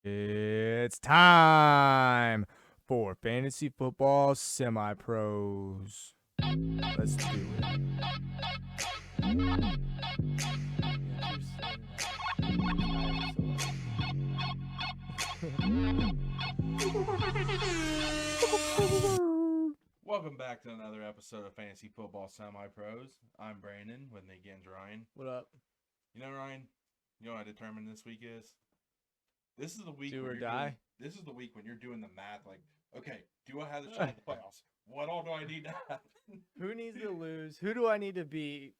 It's time for Fantasy Football Semi-Pros. Let's do it. Welcome back to another episode of Fantasy Football Semi-Pros. I'm Brandon, with me again, Ryan. What up? You know, Ryan, you know what I determined this week is? This is the week Do when or you're die? doing, this is the week when you're doing the math, like, okay, do I have the shot at the playoffs? What all do I need to happen? Who needs to lose? Who do I need to beat?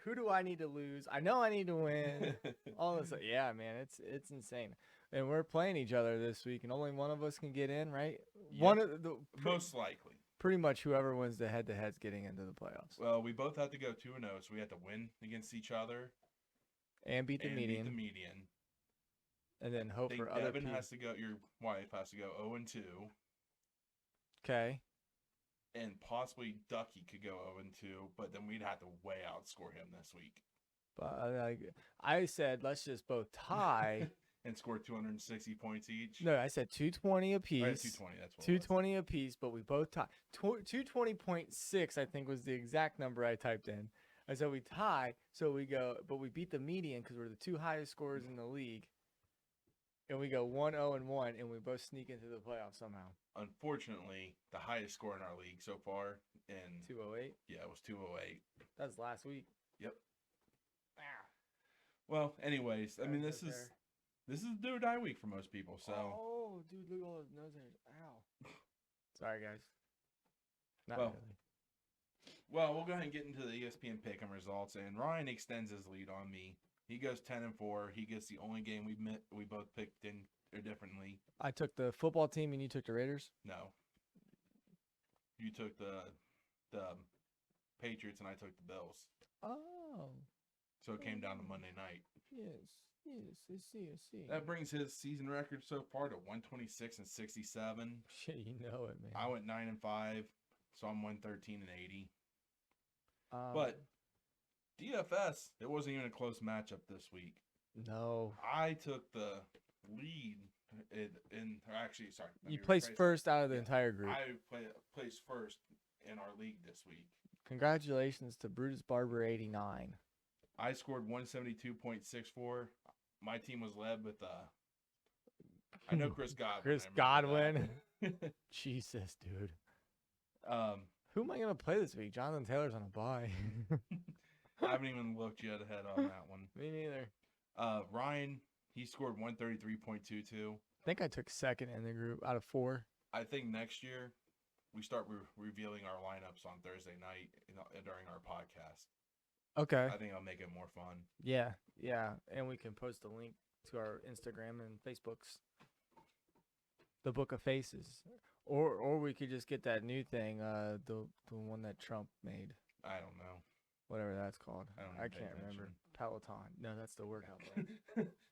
Who do I need to lose? I know I need to win. All this, yeah, man, it's insane. And we're playing each other this week, and only one of us can get in, right? Yep. One of the Most likely. pretty much whoever wins the head-to-head's getting into the playoffs Well, we both have to go 2-0, so we have to win against each other and beat the and median, beat the median. and then hope I for think other Devin people. has to go. Your wife has to go 0-2. Okay. And possibly Ducky could go 0-2, but then we'd have to way outscore him this week. But I said, let's just both tie. And score 260 points each. No, I said 220 apiece. Oh, yeah, 220, that's what 220 apiece, but we both tie. 220.6, I think, was the exact number I typed in. I said we tie, so we go, but we beat the median because we're the two highest scorers in the league. And we go 1-0-1, and we both sneak into the playoffs somehow. Unfortunately, the highest score in our league so far in 208? Yeah, it was 208. That was last week. Yep. Ah. Well, anyways, I mean, this is do or die week for most people. So. Oh, dude, look at all those nose hairs. Ow. Sorry, guys. Not Well, really. Well, we'll go ahead and get into the ESPN pick'em results, and Ryan extends his lead on me. He goes 10-4. He gets the only game we both picked in differently. I took the football team and you took the Raiders? No. You took the Patriots and I took the Bills. Oh. So it came down to Monday night. Yes, I see. That brings his season record so far to 126-67. Shit, you know it, man. I went 9-5, so I'm 113-80. But DFS, it wasn't even a close matchup this week. No. I took the lead sorry. You placed first out of the entire group. I placed first in our league this week. Congratulations to Brutus Barber 89. I scored 172.64. My team was led with I know Chris Godwin. Chris Godwin. Jesus, dude. Who am I gonna play this week? Jonathan Taylor's on a bye. I haven't even looked yet ahead on that one. Me neither. Ryan, he scored 133.22. I think I took second in the group out of 4. I think next year we start revealing our lineups on Thursday night during our podcast. Okay. I think it'll make it more fun. Yeah, and we can post a link to our Instagram and Facebooks. The Book of Faces, or we could just get that new thing, the one that Trump made. I don't know. Whatever that's called. I pay can't remember. attention. Peloton. No, that's the workout thing.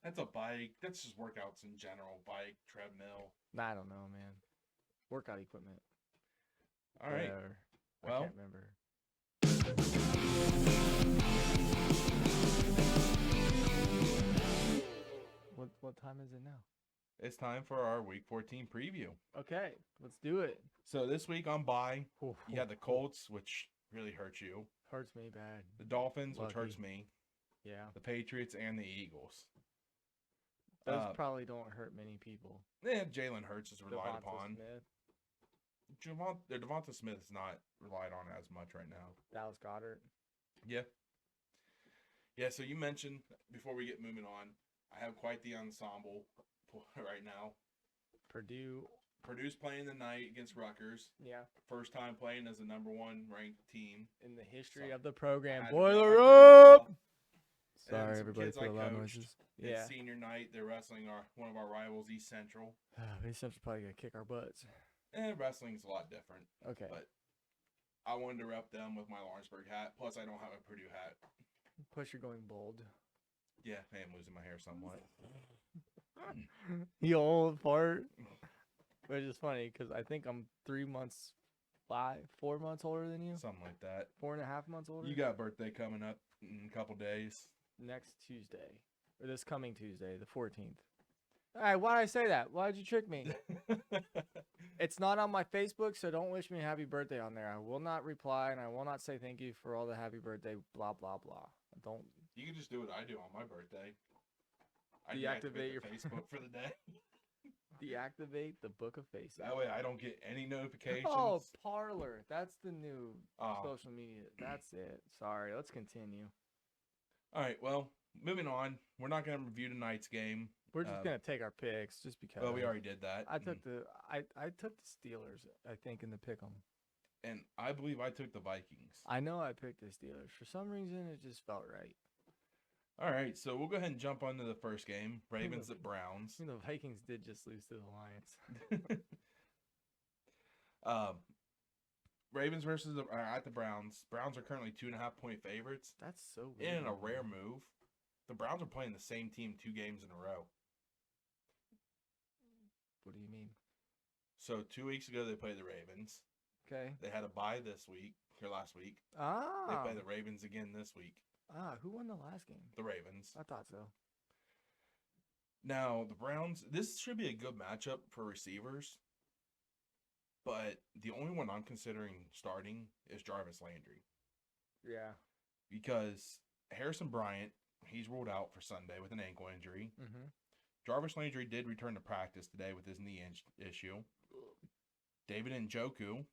That's a bike. That's just workouts in general. Bike, treadmill. I don't know, man. Workout equipment. All right. Whatever. Well, I can't remember. What time is it now? it's time for our Week 14 preview. Okay, let's do it. So this week on bye, Oof, you had the Colts, which really hurts you. Hurts me bad. The Dolphins, which Lucky. hurts me. Yeah. The Patriots and the Eagles. Those probably don't hurt many people. Jalen Hurts is relied Devonta upon. Smith. Devonta Smith is not relied on as much right now. Dallas Goedert. Yeah. Yeah, so you mentioned, before we get moving on, I have quite the ensemble right now. Purdue's playing tonight against Rutgers. Yeah. First time playing as a number 1 ranked team. In the history So, of the program. I Boiler had up! And Sorry, some everybody, kids for the I loud coached. noises. It's Yeah. senior night. They're wrestling one of our rivals, East Central. East Central's probably going to kick our butts. And wrestling's a lot different. Okay. But I wanted to rep them with my Lawrenceburg hat. Plus, I don't have a Purdue hat. Plus, you're going bold. Yeah, I am losing my hair somewhat. You old fart. Which is funny because I think I'm 4 months older than you. Something like that. 4.5 months older. You got birthday coming up in a couple days. Next Tuesday, or this coming Tuesday, the 14th. All right, why'd I say that? Why'd you trick me? It's not on my Facebook, so don't wish me a happy birthday on there. I will not reply, and I will not say thank you for all the happy birthday, blah, blah, blah. Don't. You can just do what I do on my birthday. I Deactivate your Facebook for the day. Deactivate the book of faces. That way I don't get any notifications. Oh, Parlor. That's the new social media. That's it. Sorry. Let's continue. All right. Well, moving on. We're not going to review tonight's game. We're just going to take our picks just because. Well, we already did that. I took the Steelers, I think, in the pick 'em. And I believe I took the Vikings. I know I picked the Steelers. For some reason, it just felt right. All right, so we'll go ahead and jump onto the first game. Ravens at Browns. The Vikings did just lose to the Lions. Ravens versus at the Browns. Browns are currently 2.5-point favorites. That's so weird. In a rare move, the Browns are playing the same team 2 games in a row. What do you mean? So 2 weeks ago, they played the Ravens. Okay. They had a bye this week, or last week. Ah. They play the Ravens again this week. Who won the last game? The Ravens. I thought so. Now, the Browns, this should be a good matchup for receivers, but the only one I'm considering starting is Jarvis Landry. Yeah. Because Harrison Bryant, he's ruled out for Sunday with an ankle injury. Mm-hmm. Jarvis Landry did return to practice today with his knee issue. David Njoku,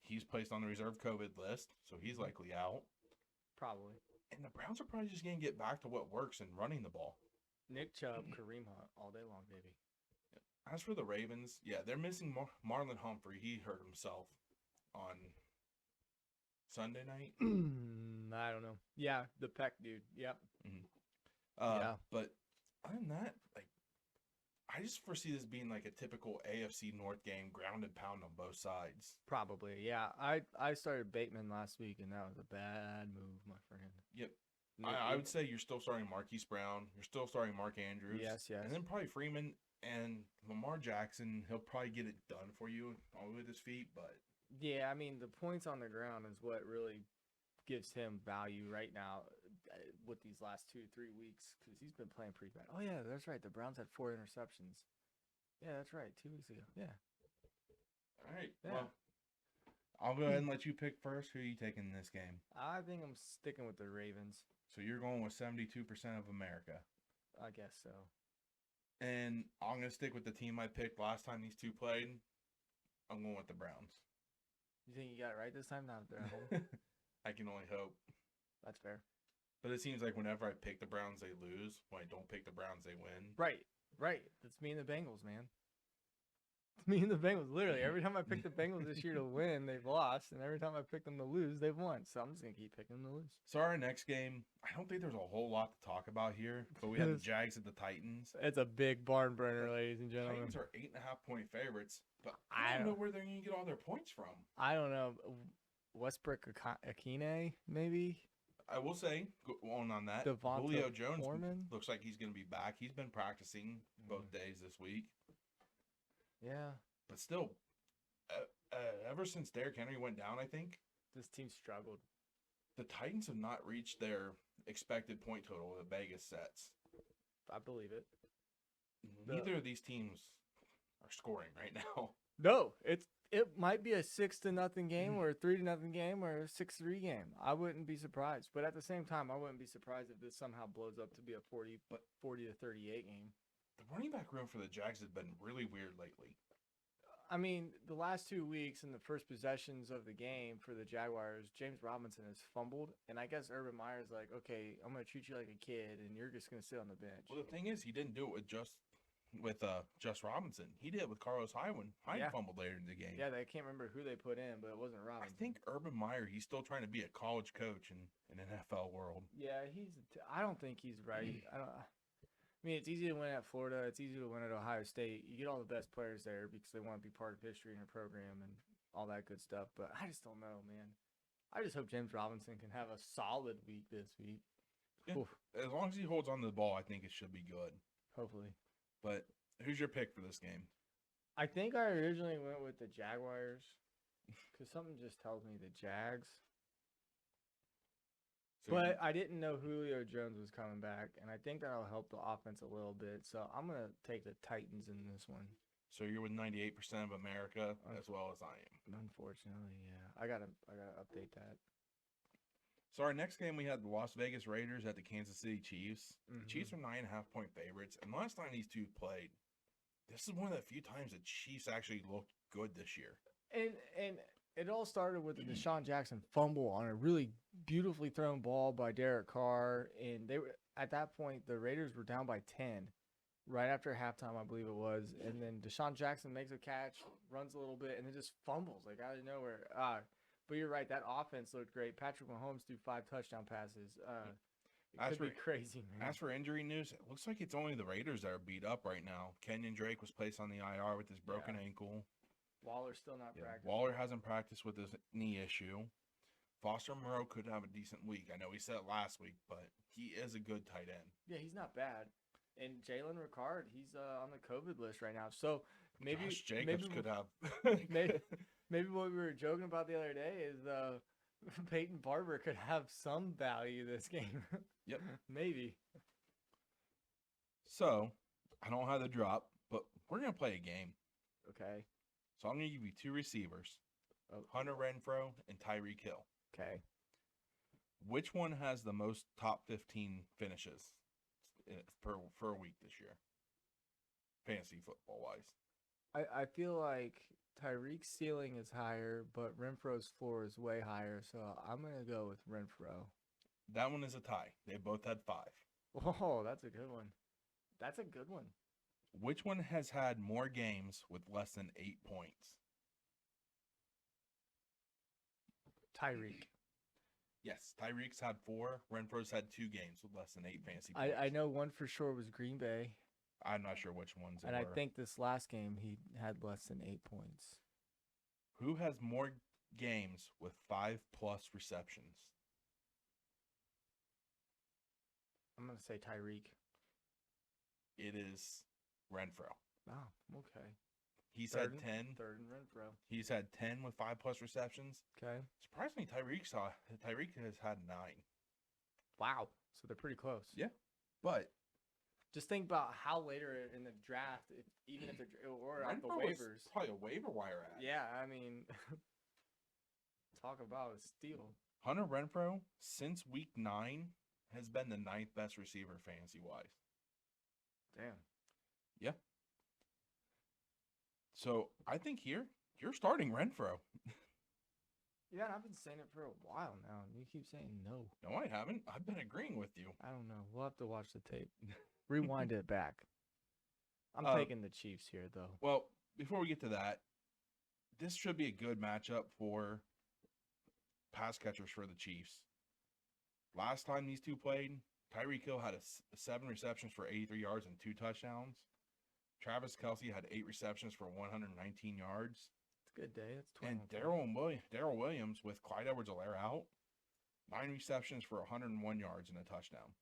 he's placed on the reserve COVID list, so he's likely out. Probably. And the Browns are probably just going to get back to what works in running the ball. Nick Chubb, Kareem Hunt, all day long, baby. As for the Ravens, yeah, they're missing Marlon Humphrey. He hurt himself on Sunday night. I don't know. Yeah, the Peck dude. Yep. Mm-hmm. Yeah. But other than that, like, I just foresee this being like a typical AFC North game, ground and pound on both sides. Probably, yeah. I started Bateman last week, and that was a bad move, my friend. Yep. I would say you're still starting Marquise Brown. You're still starting Mark Andrews. Yes. And then probably Freeman and Lamar Jackson. He'll probably get it done for you with his feet, but. Yeah, I mean, the points on the ground is what really gives him value right now with these last 2-3 weeks because he's been playing pretty bad. Oh, yeah, that's right. The Browns had 4 interceptions. Yeah, that's right. 2 weeks ago. Yeah. All right. Yeah. Well, I'll go ahead and let you pick first. Who are you taking in this game? I think I'm sticking with the Ravens. So you're going with 72% of America. I guess so. And I'm going to stick with the team I picked last time these two played. I'm going with the Browns. You think you got it right this time? Not at home? I can only hope. That's fair. But it seems like whenever I pick the Browns, they lose. When I don't pick the Browns, they win. Right. That's me and the Bengals, man. It's me and the Bengals. Literally, every time I pick the Bengals this year to win, they've lost. And every time I pick them to lose, they've won. So I'm just going to keep picking them to lose. So our next game, I don't think there's a whole lot to talk about here. But we have the Jags at the Titans. It's a big barn burner, ladies and gentlemen. Titans are 8.5-point favorites. But I don't know where they're going to get all their points from. I don't know. Westbrook Akine, maybe? I will say, on that, Devonta Julio Jones Foreman? looks like he's going to be back. He's been practicing both days this week. Yeah. But still, ever since Derrick Henry went down, I think, this team struggled. The Titans have not reached their expected point total that Vegas sets. I believe it. Neither of these teams are scoring right now. No, it might be a 6-0 game or a 3-0 game or a 6-3 game. I wouldn't be surprised. But at the same time, I wouldn't be surprised if this somehow blows up to be a 40 to 38 game. The running back room for the Jags has been really weird lately. I mean, the last 2 weeks in the first possessions of the game for the Jaguars, James Robinson has fumbled. And I guess Urban Meyer's like, okay, I'm going to treat you like a kid, and you're just going to sit on the bench. Well, the thing is, he didn't do it with just Robinson. He did it with Carlos Hyde when Hyde fumbled later in the game. Yeah, I can't remember who they put in, but it wasn't Robinson. I think Urban Meyer, he's still trying to be a college coach in an NFL world. Yeah, I don't think he's right. I mean, it's easy to win at Florida. It's easy to win at Ohio State. You get all the best players there because they want to be part of history in your program and all that good stuff. But I just don't know, man. I just hope James Robinson can have a solid week this week. Yeah, as long as he holds on to the ball, I think it should be good. Hopefully. But who's your pick for this game? I think I originally went with the Jaguars because something just tells me the Jags. So But I didn't know Julio Jones was coming back, and I think that'll help the offense a little bit. So I'm going to take the Titans in this one. So you're with 98% of America as well as I am. Unfortunately, yeah. I gotta update that. So our next game, we had the Las Vegas Raiders at the Kansas City Chiefs. The Chiefs are 9.5-point favorites, and last time these two played, this is one of the few times the Chiefs actually looked good this year. And it all started with the Deshaun Jackson fumble on a really beautifully thrown ball by Derek Carr, and they were at that point the Raiders were down by 10 right after halftime, I believe it was, and then Deshaun Jackson makes a catch, runs a little bit, and then just fumbles like out of nowhere. But you're right, that offense looked great. Patrick Mahomes threw 5 touchdown passes. It could be crazy, man. As for injury news, it looks like it's only the Raiders that are beat up right now. Kenyon Drake was placed on the IR with his broken ankle. Waller's still not practicing. Waller hasn't practiced with his knee issue. Foster Moreau could have a decent week. I know he said it last week, but he is a good tight end. Yeah, he's not bad. And Jalen Ricard, he's on the COVID list right now. So maybe Josh Jacobs could have. maybe what we were joking about the other day is Peyton Barber could have some value this game. Yep. Maybe. So I don't have the drop, but we're going to play a game. Okay. So I'm going to give you 2 receivers, Hunter Renfrow and Tyreek Hill. Okay. Which one has the most top 15 finishes for a week this year, fantasy football-wise? I feel like Tyreek's ceiling is higher, but Renfro's floor is way higher, so I'm going to go with Renfro. That one is a tie. They both had 5. Oh, that's a good one. That's a good one. Which one has had more games with less than 8 points? Tyreek. Yes, Tyreek's had 4. Renfro's had 2 games with less than 8 fantasy points. I know one for sure was Green Bay. I'm not sure which ones. And I think this last game he had less than 8 points. Who has more games with 5+ receptions? I'm going to say Tyreek. It is Renfrow. Oh, okay. He's had 10. Third and Renfrow. He's had 10 with 5+ receptions. Okay. Surprisingly, Tyreek has had 9. Wow. So they're pretty close. Yeah. But just think about how later in the draft, even if they're or on the waivers, probably a waiver wire ad. Yeah, I mean, talk about a steal. Hunter Renfrow since week 9 has been the 9th best receiver fantasy wise. Damn. Yeah. So I think here you're starting Renfrow. Yeah, I've been saying it for a while now, and you keep saying no. No, I haven't. I've been agreeing with you. I don't know. We'll have to watch the tape. Rewind it back. I'm taking the Chiefs here, though. Well, before we get to that, this should be a good matchup for pass catchers for the Chiefs. Last time these two played, Tyreek Hill had 7 receptions for 83 yards and 2 touchdowns. Travis Kelce had 8 receptions for 119 yards. It's a good day. That's 20. And Darrell Williams with Clyde Edwards-Helaire out, 9 receptions for 101 yards and a touchdown.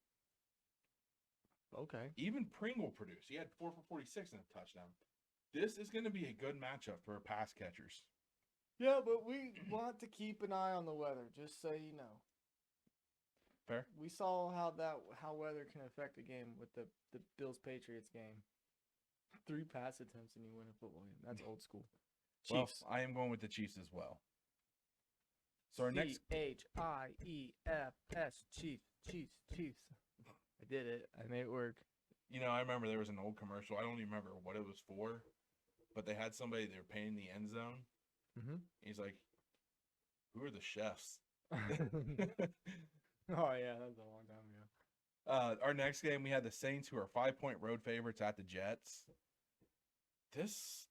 Okay. Even Pringle produced. He had 4 for 46 and a touchdown. This is going to be a good matchup for pass catchers. Yeah, but we want to keep an eye on the weather, just so you know. Fair. We saw how weather can affect a game with the Bills-Patriots game. 3 pass attempts and you win a football game. That's old school. Chiefs. Well, I am going with the Chiefs as well. So our next Chiefs. Chiefs. I did it. I made it work. You know, I remember there was an old commercial. I don't even remember what it was for, but they had somebody they were painting the end zone. Mm-hmm. He's like, "Who are the chefs?" Oh yeah, that was a long time ago. Our next game, we had the Saints, who are 5-point road favorites at the Jets. This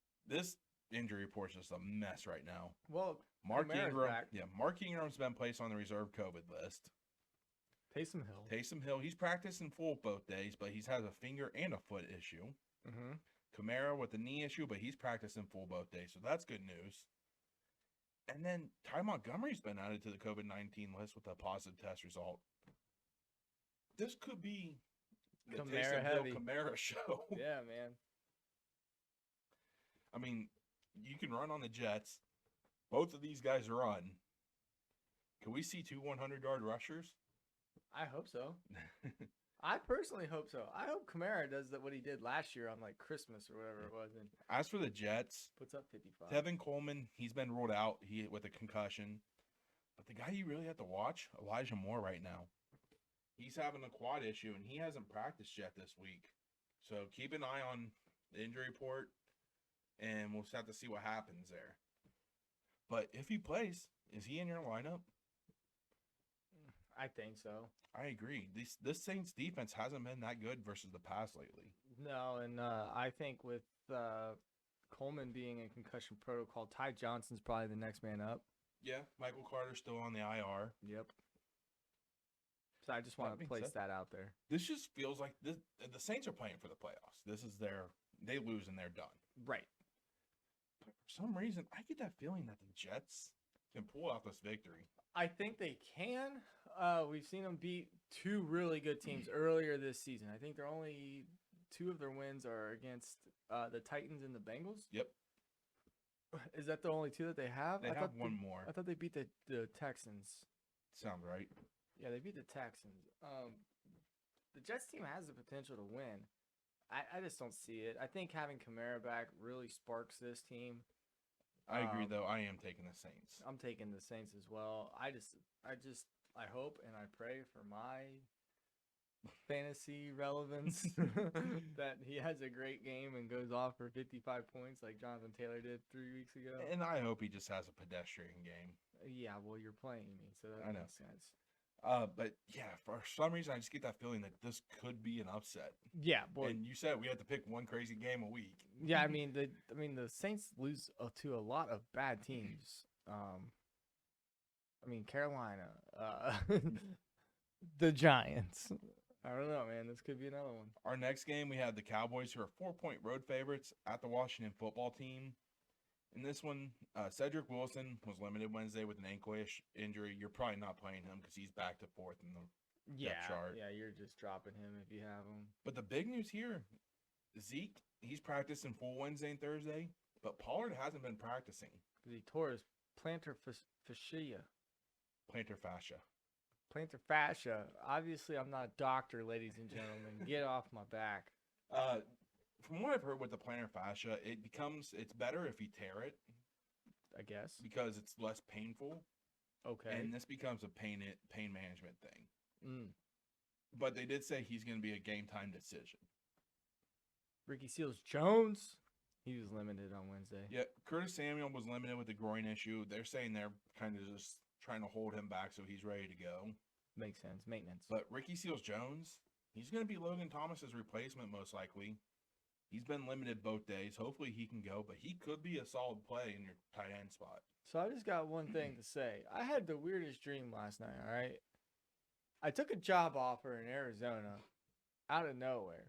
injury report's just a mess right now. Well, Mark Ingram, back. Mark Ingram's been placed on the reserve COVID list. Taysom Hill, he's practiced in full both days, but he's had a finger and a foot issue. Mm-hmm. Kamara with a knee issue, but he's practiced in full both days, so that's good news. And then Ty Montgomery's been added to the COVID-19 list with a positive test result. This could be the Kamara show. Yeah, man. I mean, you can run on the Jets. Both of these guys run. Can we see 2 100-yard rushers? I hope so. I personally hope so. I hope Kamara does what he did last year on like Christmas or whatever it was, and As for the Jets, puts up 55. Tevin Coleman, he's been ruled out with a concussion. But the guy you really have to watch, Elijah Moore, right now. He's having a quad issue, and he hasn't practiced yet this week. So keep an eye on the injury report, and we'll just have to see what happens there. But if he plays, is he in your lineup? I think so. I agree. This Saints defense hasn't been that good versus the past lately. No, and I think with Coleman being in concussion protocol, Ty Johnson's probably the next man up. Yeah, Michael Carter's still on the IR. Yep. So I just want to place that out there. This just feels like the Saints are playing for the playoffs. This is they lose and they're done. Right. But for some reason, I get that feeling that the Jets can pull out this victory. I think they can. We've seen them beat two really good teams earlier this season. I think they're only two of their wins are against the Titans and the Bengals. Yep. Is that the only two that they have? They have one more. I thought they beat the Texans. Sounds right. Yeah, they beat the Texans. The Jets team has the potential to win. I just don't see it. I think having Kamara back really sparks this team. I agree, though. I am taking the Saints. I'm taking the Saints as well. I hope and I pray for my fantasy relevance that he has a great game and goes off for 55 points like Jonathan Taylor did 3 weeks ago. And I hope he just has a pedestrian game. Yeah, well, you're playing me, so that makes sense. But yeah, for some reason, I just get that feeling that this could be an upset. Yeah, boy. And you said we had to pick one crazy game a week. Yeah, I mean the Saints lose to a lot of bad teams. Carolina, the Giants. I don't know, man. This could be another one. Our next game, we have the Cowboys, who are 4-point road favorites at the Washington football team. In this one, Cedric Wilson was limited Wednesday with an ankle-ish injury. You're probably not playing him because he's back to fourth in the depth chart. Yeah, you're just dropping him if you have him. But the big news here, Zeke, he's practicing full Wednesday and Thursday, but Pollard hasn't been practicing. Because he tore his plantar fascia. Plantar fascia. Obviously, I'm not a doctor, ladies and gentlemen. Get off my back. From what I've heard with the plantar fascia, it's better if you tear it. I guess. Because it's less painful. Okay. And this becomes a pain management thing. Mm. But they did say he's going to be a game time decision. Ricky Seals-Jones, he was limited on Wednesday. Yeah, Curtis Samuel was limited with the groin issue. They're saying they're kind of just trying to hold him back so he's ready to go. Makes sense. Maintenance. But Ricky Seals-Jones, he's going to be Logan Thomas's replacement most likely. He's been limited both days. Hopefully he can go, but he could be a solid play in your tight end spot. So I just got one thing to say. I had the weirdest dream last night, all right? I took a job offer in Arizona out of nowhere,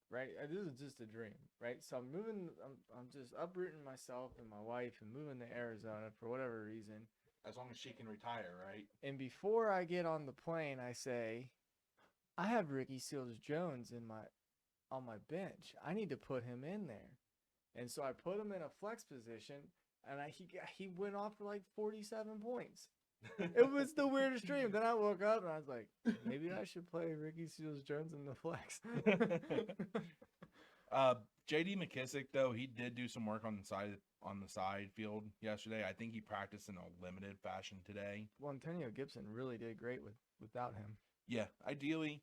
right? This is just a dream, right? So I'm just uprooting myself and my wife and moving to Arizona for whatever reason. As long as she can retire, right? And before I get on the plane, I say, I have Ricky Seals-Jones on my bench. I need to put him in there. And so I put him in a flex position, and he went off for like 47 points. It was the weirdest dream. Then I woke up, and I was like, maybe I should play Ricky Seals-Jones in the flex. J.D. McKissick, though, he did do some work on the side field yesterday. I think he practiced in a limited fashion today. Well, Antonio Gibson really did great without him. Yeah, ideally,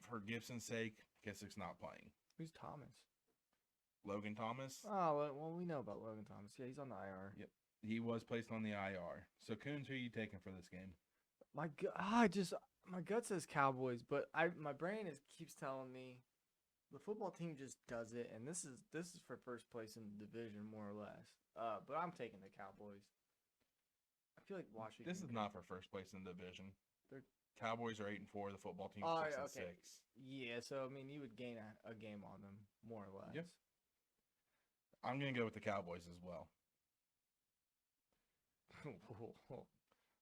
for Gibson's sake, McKissick's not playing. Who's Thomas? Logan Thomas. Oh, well, we know about Logan Thomas. Yeah, he's on the IR. Yep, he was placed on the IR. So, Coons, who are you taking for this game? My gut says Cowboys, but my brain keeps telling me the football team just does it, and this is for first place in the division more or less. But I'm taking the Cowboys. I feel like Washington. This is not for first place in the division. Cowboys are 8-4. The football team 6-6. Yeah, so I mean, you would gain a game on them more or less. Yep. I'm gonna go with the Cowboys as well.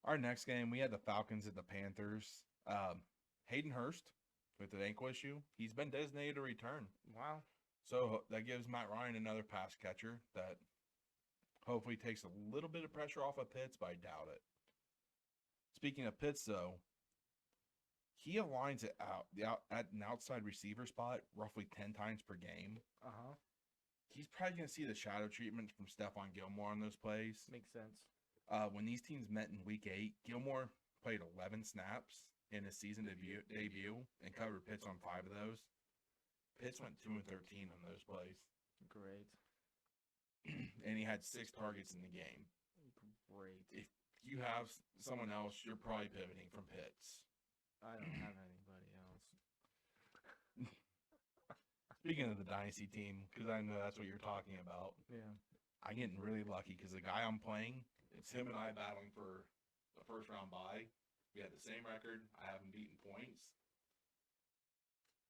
Our next game, we had the Falcons at the Panthers. Hayden Hurst with an ankle issue. He's been designated to return. Wow. So that gives Matt Ryan another pass catcher that hopefully takes a little bit of pressure off of Pitts, but I doubt it. Speaking of Pitts, though, he aligns it out at an outside receiver spot roughly 10 times per game. He's probably going to see the shadow treatment from Stephon Gilmore on those plays. Makes sense. When these teams met in Week 8, Gilmore played 11 snaps in his season debut and covered Pitts on 5 of those. Pitts went 2 and 13 on those plays. Great. And he had 6 targets in the game. Great. If you have someone else, you're probably pivoting from Pitts. I don't have anybody else. Speaking of the dynasty team, because I know that's what you're talking about. Yeah. I'm getting really lucky because the guy I'm playing, it's him and I battling for the first round bye. We had the same record. I haven't beaten points.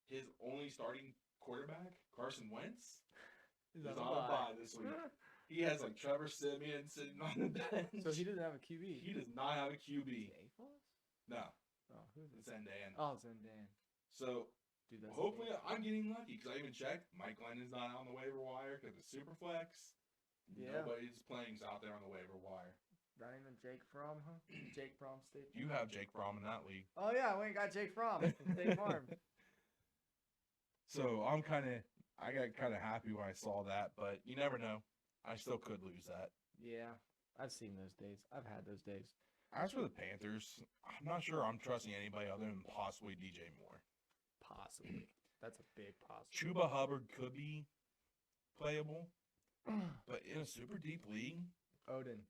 His only starting quarterback, Carson Wentz, is on a bye this week. He has like Trevor Siemian sitting on the bench. So he doesn't have a QB. He does not have a QB. No. Oh, who is it? Zendan. Oh, Zendan. So dude, that's hopefully I'm getting lucky because I even checked. Mike Glennon's not on the waiver wire because it's super flex. Yeah. Nobody's playing out there on the waiver wire. Not even Jake Fromm, huh? Jake Fromm State Farm. You have Jake Fromm in that league. Oh yeah, we ain't got Jake Fromm from State Farm. So I got kind of happy when I saw that, but you never know. I still could lose that. Yeah, I've seen those days. I've had those days. As for the Panthers, I'm not sure I'm trusting anybody other than possibly DJ Moore. Possibly. That's a big possibility. Chuba Hubbard could be playable, but in a super deep league, Odin.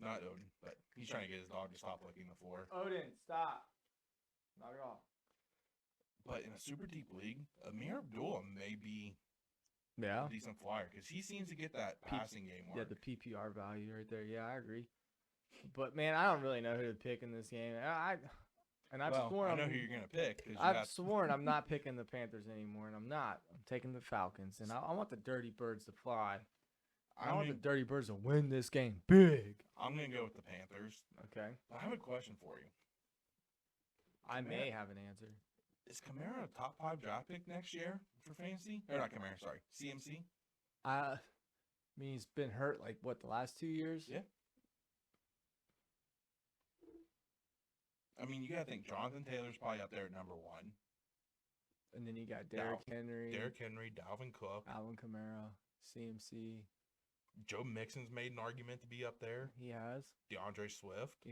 not Odin, but he's trying to get his dog to stop licking the floor. Odin, stop. Knock it off. But in a super deep league, Amir Abdullah may be Yeah. a decent flyer because he seems to get that passing game work. Yeah, the PPR value right there. Yeah, I agree. But man, I don't really know who to pick in this game. I've sworn I know who you're gonna pick. Sworn I'm not picking the Panthers anymore, and I'm not. I'm taking the Falcons, and I want the Dirty Birds to fly. I want the Dirty Birds to win this game big. I'm gonna go with the Panthers. Okay. I have a question for you. I may have an answer. Is Kamara a top 5 draft pick next year for fantasy? Or not Kamara, sorry, CMC. I mean, he's been hurt like what, the last 2 years? Yeah. I mean, you gotta think Jonathan Taylor's probably up there at number 1. And then you got Derrick Henry, Dalvin Cook, Alvin Kamara, CMC. Joe Mixon's made an argument to be up there. He has. DeAndre Swift.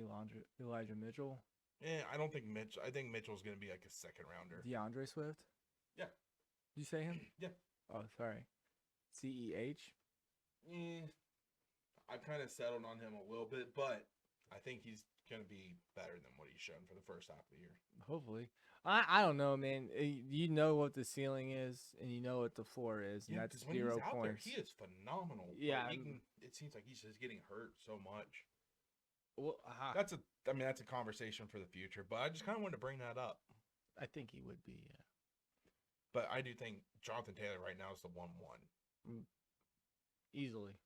Elijah Mitchell. I don't think Mitch. I think Mitchell's going to be like a second rounder. DeAndre Swift? Yeah. Did you say him? Yeah. Oh, sorry. CEH? I've kind of settled on him a little bit, but I think he's going to be better than what he's shown for the first half of the year. Hopefully. I don't know, man. You know what the ceiling is, and you know what the floor is, and that's 0 points. He is phenomenal. Yeah. It seems like he's just getting hurt so much. Well, that's a conversation for the future, but I just kind of wanted to bring that up. I think he would be, yeah. But I do think Jonathan Taylor right now is the 1-1. Easily.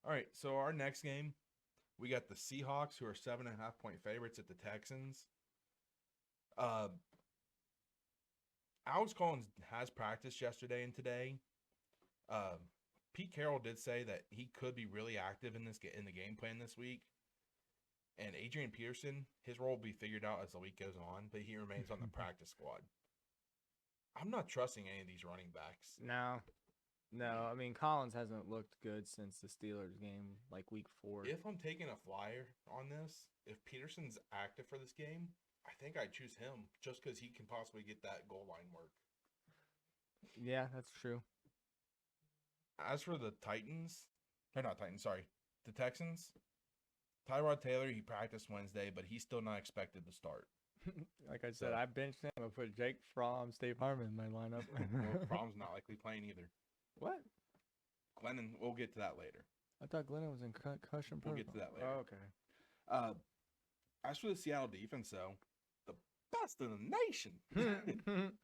All right, so our next game, we got the Seahawks, who are 7.5-point favorites at the Texans. Alex Collins has practiced yesterday and today. Pete Carroll did say that he could be really active in the game plan this week. And Adrian Peterson, his role will be figured out as the week goes on, but he remains on the practice squad. I'm not trusting any of these running backs. No. I mean, Collins hasn't looked good since the Steelers game, like week 4. If I'm taking a flyer on this, if Peterson's active for this game, I think I'd choose him just because he can possibly get that goal line work. Yeah, that's true. As for the the Texans, Tyrod Taylor, he practiced Wednesday, but he's still not expected to start. Like I said, I benched him. I put Jake Fromm, State Farm in my lineup. Well, Fromm's not likely playing either. What? Glennon, we'll get to that later. I thought Glennon was in concussion protocol. We'll get to that later. Oh, okay. As for the Seattle defense, though, the best in the nation.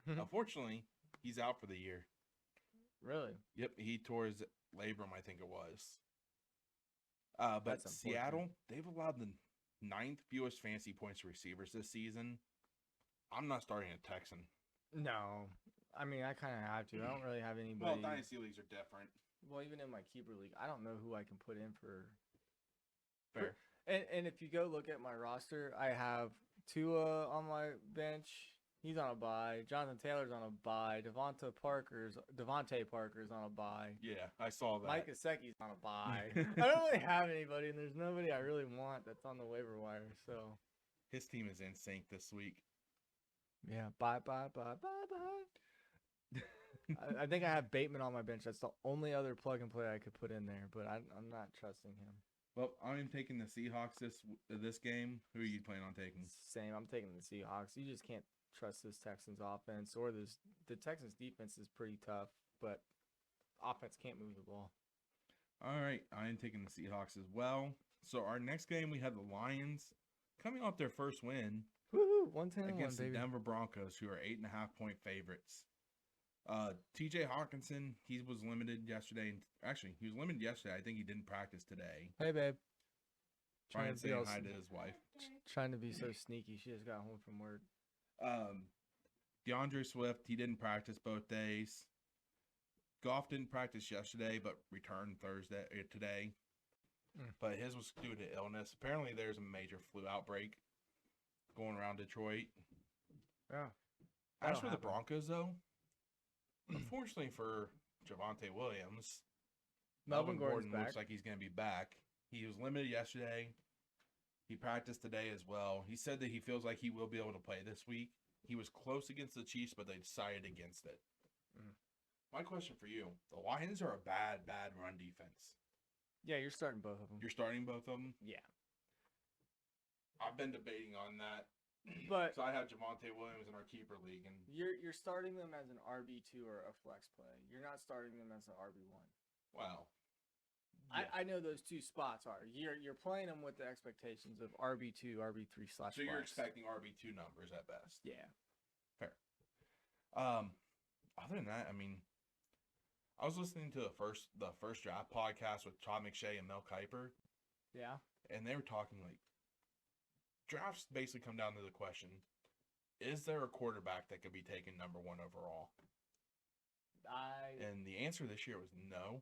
Unfortunately, he's out for the year. Really? Yep, he tore his labrum, I think it was. But Seattle, they've allowed the 9th fewest fantasy points to receivers this season. I'm not starting a Texan. No. I mean, I kind of have to. I don't really have anybody. Well, dynasty leagues are different. Well, even in my keeper league, I don't know who I can put in for. Fair. And if you go look at my roster, I have Tua on my bench. He's on a bye. Jonathan Taylor's on a bye. Devontae Parker's on a bye. Yeah, I saw that. Mike Gesicki's on a bye. I don't really have anybody, and there's nobody I really want that's on the waiver wire. So his team is in sync this week. Yeah, bye. I think I have Bateman on my bench. That's the only other plug and play I could put in there, but I'm not trusting him. Well, I'm taking the Seahawks this game. Who are you planning on taking? Same. I'm taking the Seahawks. You just can't trust this Texans offense or the Texans defense is pretty tough, but offense can't move the ball. All right, I am taking the Seahawks as well. So our next game, we have the Lions coming off their first win. Woo-hoo, 110 against baby. the Denver Broncos, who are 8.5-point favorites. T.J. Hawkinson, he was limited yesterday. Actually, he was limited yesterday. I think he didn't practice today. Hey, babe. Trying to say hi to his wife. Trying to be so sneaky. She just got home from work. DeAndre Swift, he didn't practice both days. Goff didn't practice yesterday, but returned today. But his was due to illness. Apparently, there's a major flu outbreak going around Detroit. Yeah. As for the Broncos, though, unfortunately for Javonte Williams, Melvin Gordon looks like he's going to be back. He was limited yesterday. He practiced today as well. He said that he feels like he will be able to play this week. He was close against the Chiefs, but they decided against it. My question for you, the Lions are a bad run defense. Yeah, you're starting both of them. You're starting both of them? Yeah. I've been debating on that. But so I have Javonte Williams in our keeper league, and you're starting them as an RB2 or a flex play. You're not starting them as an RB1. Wow. Yeah. I know those two spots are. You're playing them with the expectations of RB2, RB3 / flex. So you're expecting RB2 numbers at best. Yeah. Fair. Other than that, I mean, I was listening to the first draft podcast with Todd McShay and Mel Kiper. Yeah. And they were talking like drafts basically come down to the question, is there a quarterback that could be taken number 1 overall? And the answer this year was no.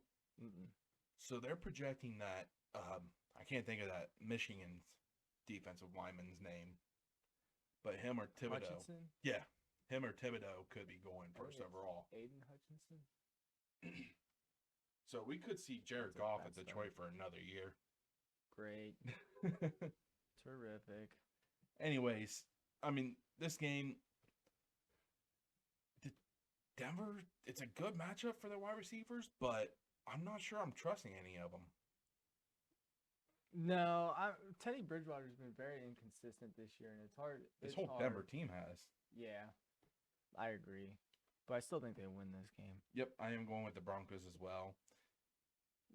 So they're projecting that, I can't think of that Michigan's defensive lineman's name, but him or Thibodeau. Hutchinson? Yeah, him or Thibodeau could be going first overall. Aiden Hutchinson? So we could see Jared Goff at Detroit for another year. Great. Terrific. Anyways, I mean, this game, Denver, it's a good matchup for their wide receivers, but I'm not sure I'm trusting any of them. No, Teddy Bridgewater's been very inconsistent this year, and it's hard. This whole Denver team has. Yeah, I agree. But I still think they win this game. Yep, I am going with the Broncos as well.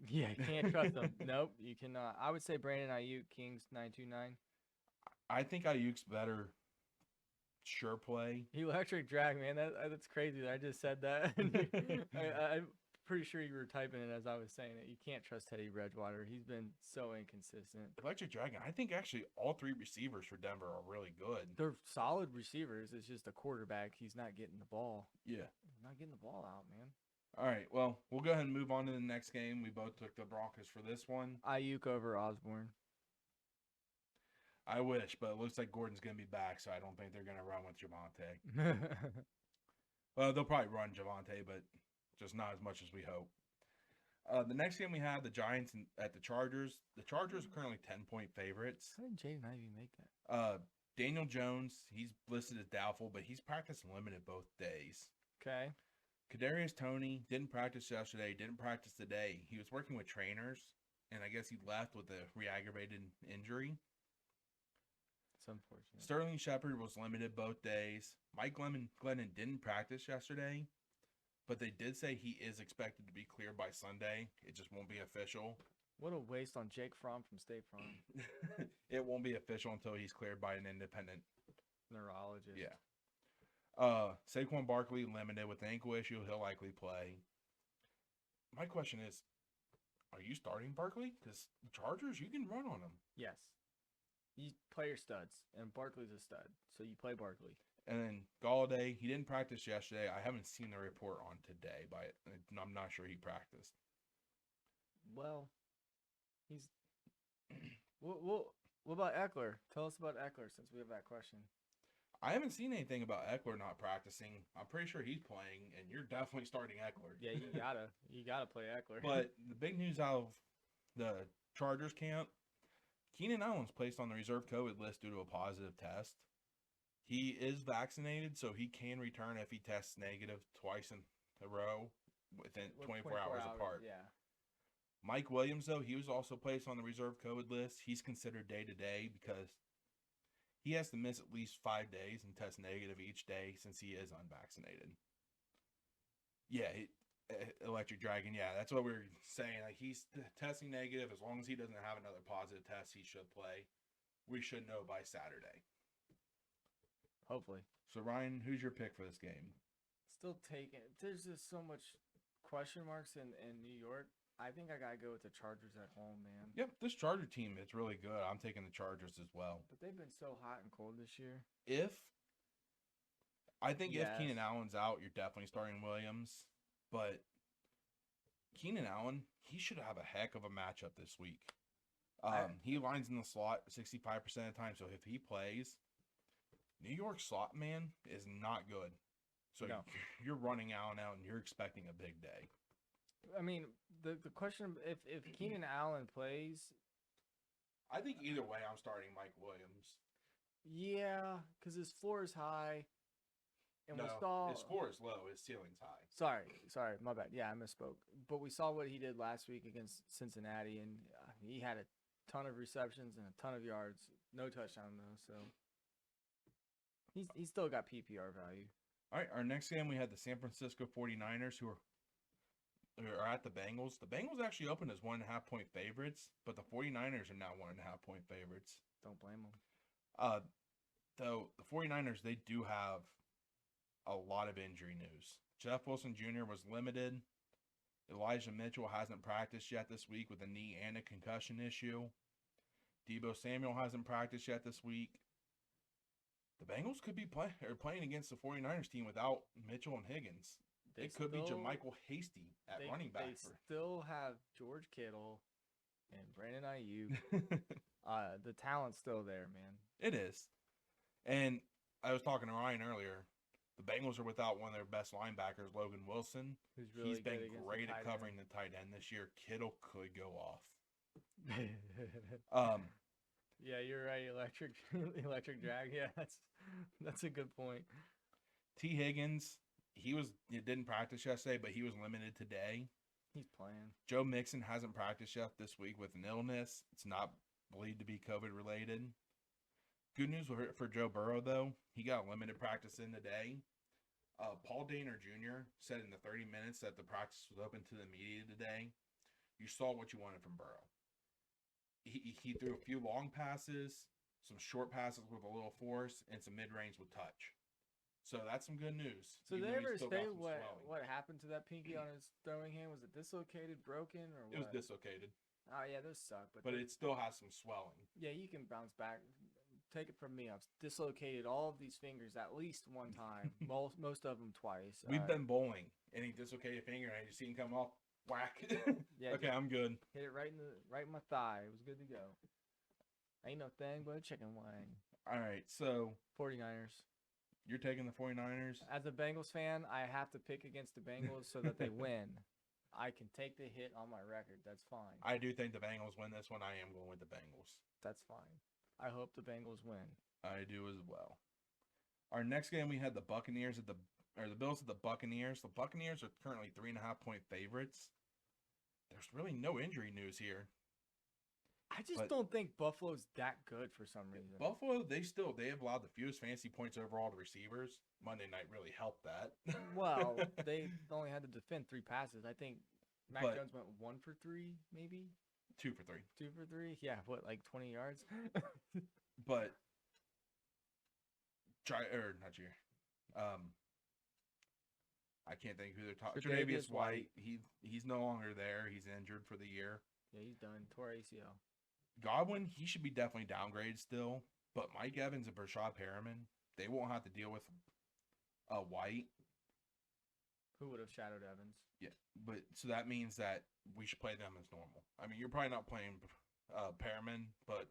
Yeah, you can't trust them. Nope, you cannot. I would say Brandon Ayuk, Kings 929. I think Ayuk's better. Sure play. Electric drag, man. That's crazy that I just said that. I'm pretty sure you were typing it as I was saying it. You can't trust Teddy Bridgewater. He's been so inconsistent. Electric Dragon. I think actually all 3 receivers for Denver are really good. They're solid receivers. It's just a quarterback. He's not getting the ball. Yeah. He's not getting the ball out, man. All right. Well, we'll go ahead and move on to the next game. We both took the Broncos for this one. Ayuk over Osborne. I wish, but it looks like Gordon's going to be back, so I don't think they're going to run with Javonte. Well, they'll probably run Javonte, but just not as much as we hope. The next game we have, the Giants at the Chargers. The Chargers are currently 10-point favorites. How did Jaden Ivey make that? Daniel Jones, he's listed as doubtful, but he's practiced limited both days. Okay. Kadarius Toney didn't practice yesterday, didn't practice today. He was working with trainers, and I guess he left with a re-aggravated injury. It's unfortunate. Sterling Shepard was limited both days. Mike Glennon didn't practice yesterday, but they did say he is expected to be cleared by Sunday. It just won't be official. What a waste on Jake Fromm from State Farm. It won't be official until he's cleared by an independent neurologist. Yeah. Saquon Barkley limited with an ankle issue. He'll likely play. My question is, are you starting Barkley? Because the Chargers, you can run on them. Yes. You play your studs, and Barkley's a stud, so you play Barkley. And then Galladay, he didn't practice yesterday. I haven't seen the report on today, but I'm not sure he practiced. Well, he's. We'll What about Eckler? Tell us about Eckler since we have that question. I haven't seen anything about Eckler not practicing. I'm pretty sure he's playing, and you're definitely starting Eckler. Yeah, you gotta play Eckler. But the big news out of the Chargers camp, Keenan Allen's placed on the reserve COVID list due to a positive test. He is vaccinated, so he can return if he tests negative twice in a row within 24 hours apart. Yeah. Mike Williams, though, he was also placed on the reserve COVID list. He's considered day-to-day because he has to miss at least 5 days and test negative each day since he is unvaccinated. Yeah, Electric Dragon, yeah, that's what we're saying. Like, he's testing negative. As long as he doesn't have another positive test, he should play. We should know by Saturday. Hopefully. So, Ryan, who's your pick for this game? Still taking. There's just so much question marks in New York. I think I got to go with the Chargers at home, man. Yep, this Charger team is really good. I'm taking the Chargers as well. But they've been so hot and cold this year. If Keenan Allen's out, you're definitely starting Williams. But Keenan Allen, he should have a heck of a matchup this week. He lines in the slot 65% of the time, so if he plays, New York slot man is not good. So you're running Allen out and you're expecting a big day. I mean, the question, if Keenan Allen plays, I think either way I'm starting Mike Williams. Yeah, because his floor is high. And no, we saw his floor is low, his ceiling's high. Sorry, my bad. Yeah, I misspoke. But we saw what he did last week against Cincinnati, and he had a ton of receptions and a ton of yards. No touchdown, though, so he's still got PPR value. All right, our next game, we had the San Francisco 49ers who are at the Bengals. The Bengals actually opened as 1.5-point favorites, but the 49ers are now 1.5-point favorites. Don't blame them. Though the 49ers, they do have a lot of injury news. Jeff Wilson Jr. was limited. Elijah Mitchell hasn't practiced yet this week with a knee and a concussion issue. Deebo Samuel hasn't practiced yet this week. The Bengals could be playing against the 49ers team without Mitchell and Higgins. It could be Jermichael Hasty at running back. They still have George Kittle and Brandon Ayuk. The talent's still there, man. It is. And I was talking to Ryan earlier. The Bengals are without one of their best linebackers, Logan Wilson. He's been great at covering the tight end this year. Kittle could go off. Yeah, you're right. Electric drag. Yeah, that's a good point. T. Higgins, he didn't practice yesterday, but he was limited today. He's playing. Joe Mixon hasn't practiced yet this week with an illness. It's not believed to be COVID related. Good news for Joe Burrow, though. He got limited practice in today. Paul Dehner Jr. said in the 30 minutes that the practice was open to the media today. You saw what you wanted from Burrow. He threw a few long passes, some short passes with a little force, and some mid-range with touch. So that's some good news. So did they ever say what happened to that pinky on his throwing hand? Was it dislocated, broken, or what? It was dislocated. Oh, yeah, those suck. But it still has some swelling. Yeah, you can bounce back. Take it from me. I've dislocated all of these fingers at least one time. most of them twice. We've been bowling, and he dislocated a finger, and I just see him come off. Whack. Yeah, okay, I'm good. Hit it right in my thigh. It was good to go. Ain't no thing but a chicken wing. All right, so 49ers. You're taking the 49ers? As a Bengals fan, I have to pick against the Bengals so that they win. I can take the hit on my record. That's fine. I do think the Bengals win this one. I am going with the Bengals. That's fine. I hope the Bengals win. I do as well. Our next game, we had the Buccaneers the Bills at the Buccaneers. The Buccaneers are currently 3.5-point favorites. There's really no injury news here. I just don't think Buffalo's that good for some reason. Buffalo, they have allowed the fewest fantasy points overall to receivers. Monday night really helped that. Well, they only had to defend 3 passes. I think Mac Jones went 1 for 3, maybe? 2 for 3. 2 for 3? Yeah, what, like 20 yards? But I can't think who they're talking. Tre'Davious White, he's no longer there. He's injured for the year. Yeah, he's done. Tore ACL. Godwin, he should be definitely downgraded still. But Mike Evans and Brashad Perriman, they won't have to deal with White. Who would have shadowed Evans? Yeah, but so that means that we should play them as normal. I mean, you're probably not playing Perriman, but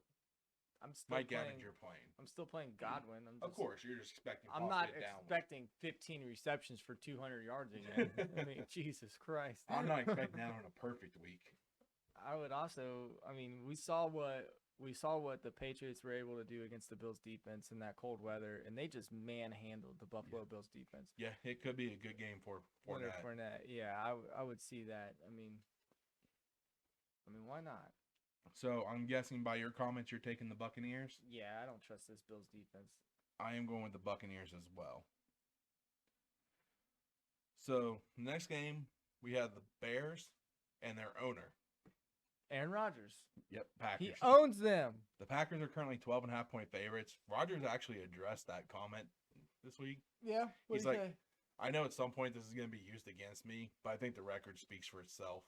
I'm still Mike playing, Evans, you're playing. I'm still playing Godwin. Of course, you're just expecting. I'm not expecting 15 receptions for 200 yards again. I mean, Jesus Christ. I'm not expecting that on a perfect week. I would also. I mean, we saw what the Patriots were able to do against the Bills defense in that cold weather, and they just manhandled the Buffalo Bills defense. Yeah, it could be a good game for Fournette. Yeah, I would see that. I mean, why not? So I'm guessing by your comments, you're taking the Buccaneers? Yeah, I don't trust this Bills defense. I am going with the Buccaneers as well. So next game, we have the Bears and their owner. Aaron Rodgers. Yep, Packers. He owns them. The Packers are currently 12.5-point favorites. Rodgers actually addressed that comment this week. Yeah, he's like, say? I know at some point this is going to be used against me, but I think the record speaks for itself.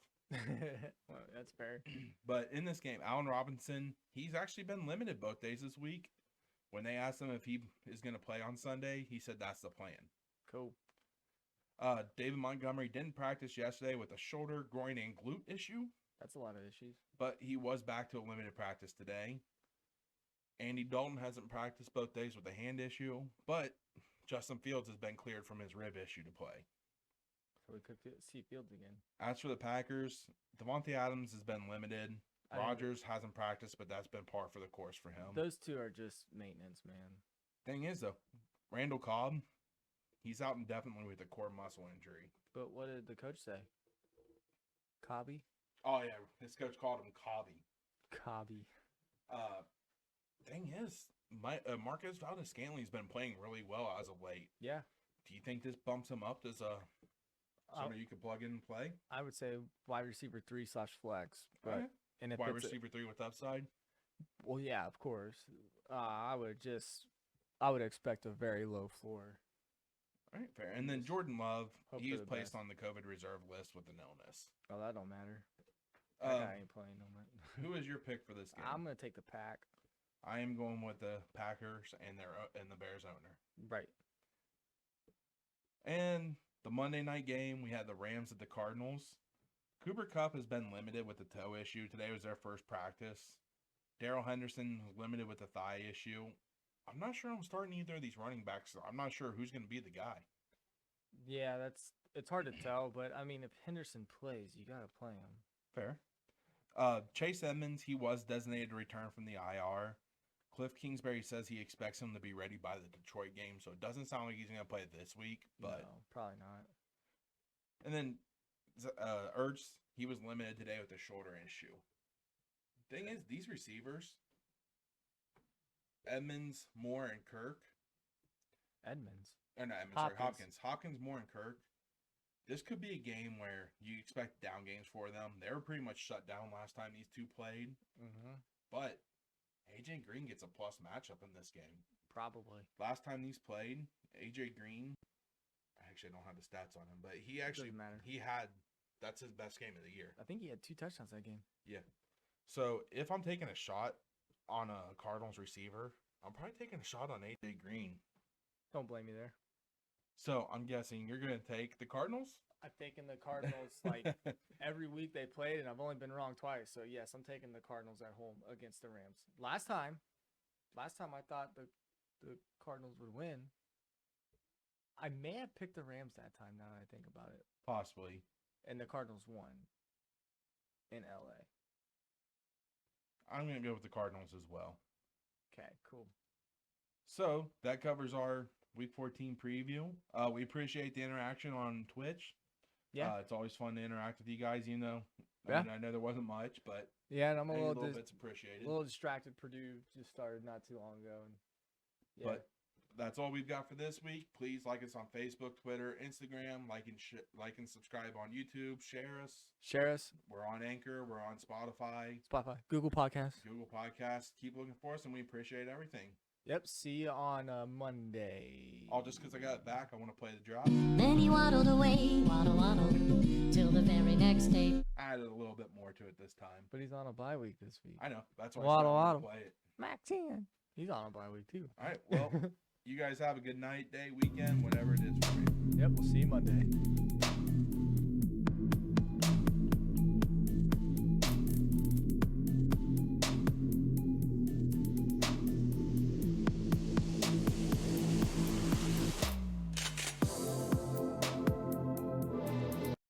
Well, that's fair. But in this game, Allen Robinson, he's actually been limited both days this week. When they asked him if he is going to play on Sunday, he said that's the plan. Cool. David Montgomery didn't practice yesterday with a shoulder, groin, and glute issue. That's a lot of issues. But he was back to a limited practice today. Andy Dalton hasn't practiced both days with a hand issue, but Justin Fields has been cleared from his rib issue to play. So we could see Fields again. As for the Packers, Devontae Adams has been limited. Rodgers hasn't practiced, but that's been par for the course for him. Those two are just maintenance, man. Thing is, though, Randall Cobb, he's out indefinitely with a core muscle injury. But what did the coach say? Cobby? Oh, yeah. His coach called him Cobby. Cobby. Thing is, Marquez Valdez-Scantling has been playing really well as of late. Yeah. Do you think this bumps him up as somebody you could plug in and play? I would say wide receiver 3/flex. But Okay. and if wide receiver 3 with upside? Well, yeah, of course. I would expect a very low floor. All right, fair. And then Jordan Love, he is placed best. on the COVID reserve list with an illness. Oh, that don't matter. That guy ain't playing no more. Who is your pick for this game? I'm gonna take the Pack. I am going with the Packers and the Bears owner. Right. And the Monday night game, we had the Rams at the Cardinals. Cooper Kupp has been limited with the toe issue. Today was their first practice. Darrell Henderson was limited with the thigh issue. I'm not sure I'm starting either of these running backs. I'm not sure who's going to be the guy. Yeah, it's hard to tell, but I mean, if Henderson plays, you gotta play him. Fair. Chase Edmonds, he was designated to return from the IR. Cliff Kingsbury says he expects him to be ready by the Detroit game, so it doesn't sound like he's going to play this week. But no, probably not. And then Ertz, he was limited today with a shoulder issue. Thing is, these receivers, Edmonds, Moore, and Kirk. Edmonds. Or not Edmonds, sorry, Hopkins. Hopkins, Moore, and Kirk. This could be a game where you expect down games for them. They were pretty much shut down last time these two played. Mm-hmm. But AJ Green gets a plus matchup in this game. Probably. Last time these played, AJ Green, I actually don't have the stats on him, but he actually, that's his best game of the year. I think he had 2 touchdowns that game. Yeah. So if I'm taking a shot on a Cardinals receiver, I'm probably taking a shot on AJ Green. Don't blame me there. So I'm guessing you're going to take the Cardinals? I've taken the Cardinals like every week they played, and I've only been wrong twice. So yes, I'm taking the Cardinals at home against the Rams. Last time I thought the Cardinals would win. I may have picked the Rams that time. Now that I think about it, possibly. And the Cardinals won in LA. I'm going to go with the Cardinals as well. Okay, cool. So that covers our Week 14 preview. We appreciate the interaction on Twitch. Yeah. It's always fun to interact with you guys, you know. Yeah. I know there wasn't much, but yeah, and I'm a little bit's appreciated. A little distracted. Purdue just started not too long ago. And yeah. But that's all we've got for this week. Please like us on Facebook, Twitter, Instagram. Like and subscribe on YouTube. Share us. We're on Anchor. We're on Spotify. Google Podcasts. Keep looking for us, and we appreciate everything. Yep. See you on Monday. All just because I got it back, I want to play the drop. Then he waddled away, waddle, till the very next day. I added a little bit more to it this time. But he's on a bye week this week. I know. That's why I play it. Max 10. He's on a bye week too. All right. Well, you guys have a good night, day, weekend, whatever it is for you. Yep. We'll see you Monday.